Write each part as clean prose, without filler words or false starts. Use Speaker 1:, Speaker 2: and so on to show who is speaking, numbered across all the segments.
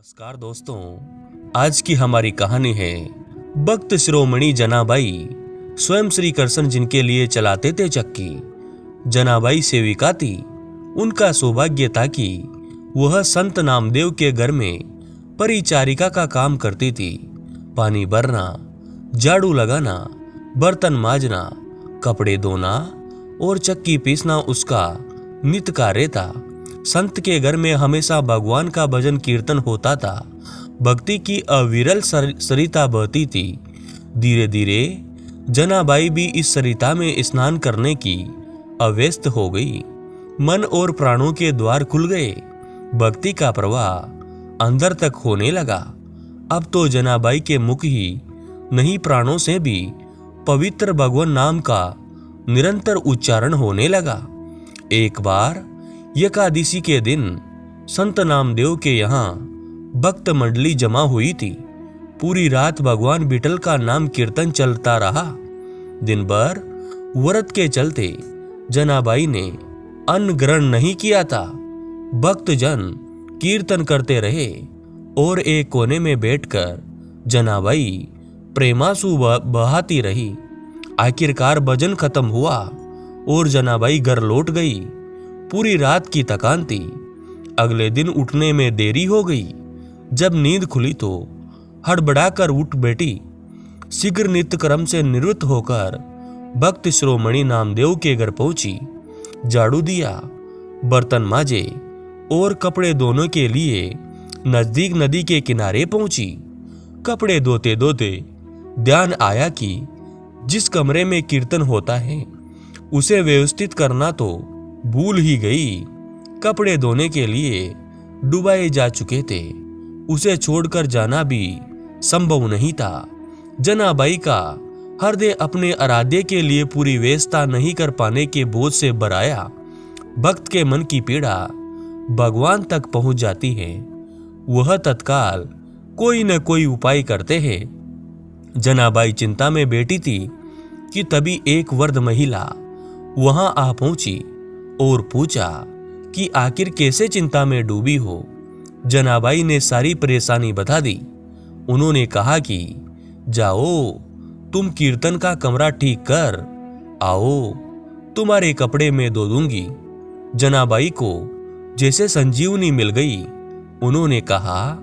Speaker 1: नमस्कार दोस्तों, आज की हमारी कहानी है भक्त शिरोमणि जनाबाई। स्वयं श्री कृष्ण जिनके लिए चलाते थे चक्की, जनाबाई सेविका थी। उनका सौभाग्य था कि वह संत नामदेव के घर में परिचारिका का काम करती थी। पानी भरना, झाड़ू लगाना, बर्तन मांजना, कपड़े धोना और चक्की पीसना उसका नित्य कार्य था। संत के घर में हमेशा भगवान का भजन कीर्तन होता था। भक्ति की अविरल सरिता बहती थी। धीरे धीरे जनाबाई भी इस सरिता में स्नान करने की अव्यस्त हो गई। मन और प्राणों के द्वार खुल गए। भक्ति का प्रवाह अंदर तक होने लगा। अब तो जनाबाई के मुख ही नहीं, प्राणों से भी पवित्र भगवान नाम का निरंतर उच्चारण होने लगा। एक बार एकादशी के दिन संत नामदेव के यहाँ भक्त मंडली जमा हुई थी। पूरी रात भगवान विठल का नाम कीर्तन चलता रहा। दिन भर व्रत के चलते जनाबाई ने अन्न ग्रहण नहीं किया था। भक्त जन कीर्तन करते रहे और एक कोने में बैठकर जनाबाई प्रेमासु बहाती रही। आखिरकार भजन खत्म हुआ और जनाबाई घर लौट गई। पूरी रात की थकान थी। अगले दिन उठने में देरी हो गई। जब नींद खुली तो हड़बड़ाकर उठ बैठी। शीघ्र नित्य क्रम से निवृत्त होकर भक्त शिरोमणि नामदेव के घर पहुंची। झाड़ू दिया, बर्तन मांजे और कपड़े धोने के लिए नजदीक नदी के किनारे पहुंची। कपड़े धोते धोते ध्यान आया कि जिस कमरे में कीर्तन होता है उसे व्यवस्थित करना तो भूल ही गई। कपड़े धोने के लिए डुबाए जा चुके थे। उसे छोड़कर जाना भी संभव नहीं था। जनाबाई का हृदय अपने आराध्य के लिए पूरी व्यवस्था नहीं कर पाने के बोझ से भराया। भक्त के मन की पीड़ा भगवान तक पहुंच जाती है। वह तत्काल कोई न कोई उपाय करते हैं। जनाबाई चिंता में बैठी थी कि तभी एक वृद्ध महिला वहां आ पहुंची और पूछा कि आखिर कैसे चिंता में डूबी हो। जनाबाई ने सारी परेशानी बता दी। उन्होंने कहा कि जाओ, तुम कीर्तन का कमरा ठीक कर आओ, तुम्हारे कपड़े में धो दूंगी। जनाबाई को जैसे संजीवनी मिल गई। उन्होंने कहा,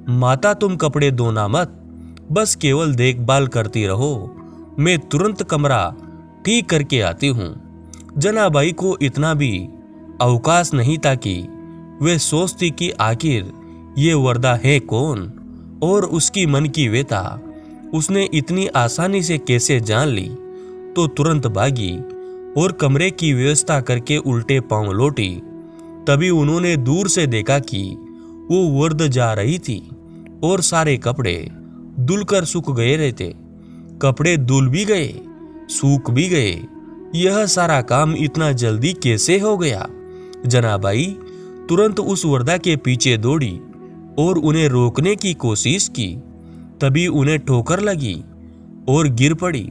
Speaker 1: माता तुम कपड़े धोना मत, बस केवल देखभाल करती रहो, मैं तुरंत कमरा ठीक करके आती हूं। जनाबाई को इतना भी अवकाश नहीं था कि वे सोचती कि आखिर ये वरदा है कौन और उसकी मन की व्यथा उसने इतनी आसानी से कैसे जान ली। तो तुरंत भागी और कमरे की व्यवस्था करके उल्टे पांव लौटी। तभी उन्होंने दूर से देखा कि वो वृद्ध जा रही थी और सारे कपड़े धुलकर सूख गए रहते। कपड़े धुल भी गए, सूख भी गए। यह सारा काम इतना जल्दी कैसे हो गया? जनाबाई तुरंत उस वृद्धा के पीछे दौड़ी और उन्हें रोकने की कोशिश की। तभी उन्हें ठोकर लगी और गिर पड़ी।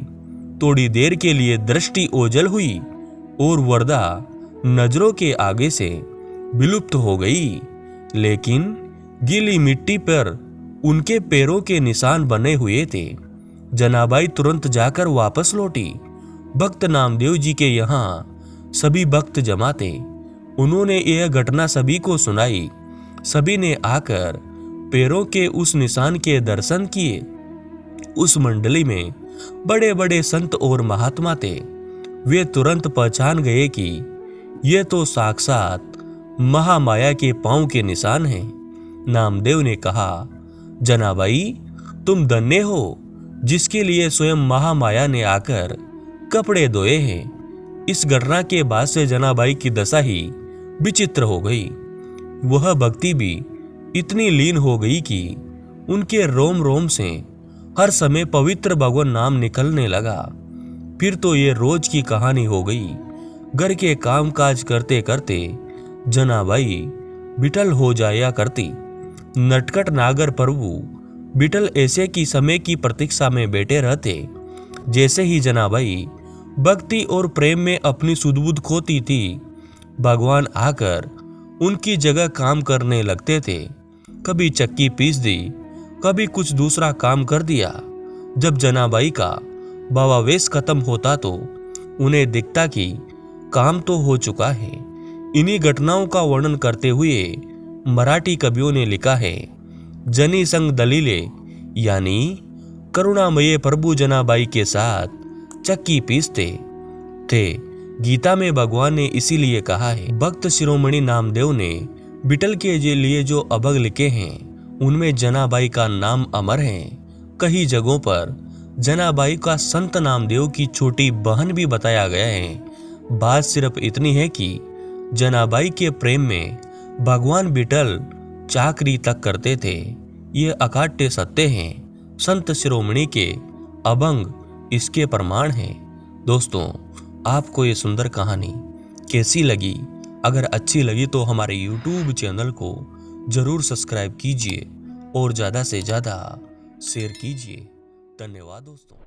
Speaker 1: थोड़ी देर के लिए दृष्टि ओझल हुई और वृद्धा नजरों के आगे से विलुप्त हो गई। लेकिन गीली मिट्टी पर उनके पैरों के निशान बने हुए थे। जनाबाई तुरंत जाकर वापस लौटी। भक्त नामदेव जी के यहाँ सभी भक्त जमा थे। उन्होंने यह घटना सभी को सुनाई। सभी ने आकर पैरों के उस निशान के दर्शन किए। उस मंडली में बड़े बड़े संत और महात्मा थे। वे तुरंत पहचान गए कि ये तो साक्षात महामाया के पांव के निशान हैं। नामदेव ने कहा, जनाबाई तुम धन्य हो जिसके लिए स्वयं महामाया ने आकर कपड़े धोए हैं। इस घटना के बाद से जनाबाई की दशा ही विचित्र हो गई। वह भक्ति भी इतनी लीन हो गई कि उनके रोम रोम से हर समय पवित्र भगवान नाम निकलने लगा। फिर तो ये रोज की कहानी हो गई। घर के काम काज करते करते जनाबाई विठल हो जाया करती। नटखट नागर प्रभु विठल ऐसे की समय की प्रतीक्षा में बैठे रहते। जैसे ही जनाबाई भक्ति और प्रेम में अपनी सुध-बुध खोती थी, भगवान आकर उनकी जगह काम करने लगते थे। कभी चक्की पीस दी, कभी कुछ दूसरा काम कर दिया। जब जनाबाई का भावावेश खत्म होता तो उन्हें दिखता कि काम तो हो चुका है। इन्हीं घटनाओं का वर्णन करते हुए मराठी कवियों ने लिखा है, जनी संग दलीले, यानी करुणामय प्रभु जनाबाई के साथ चक्की पीसते थे। गीता में भगवान ने इसीलिए कहा है। भक्त शिरोमणि नामदेव ने बिटल के लिए जो अभंग लिखे हैं उनमें जनाबाई का नाम अमर है। कई जगहों पर जनाबाई का संत नामदेव की छोटी बहन भी बताया गया है। बात सिर्फ इतनी है कि जनाबाई के प्रेम में भगवान बिटल चाकरी तक करते थे। ये अकाट्य सत्य हैं। संत शिरोमणि के अभंग इसके प्रमाण हैं। दोस्तों, आपको ये सुंदर कहानी कैसी लगी? अगर अच्छी लगी तो हमारे YouTube चैनल को जरूर सब्सक्राइब कीजिए और ज़्यादा से ज़्यादा शेयर कीजिए। धन्यवाद दोस्तों।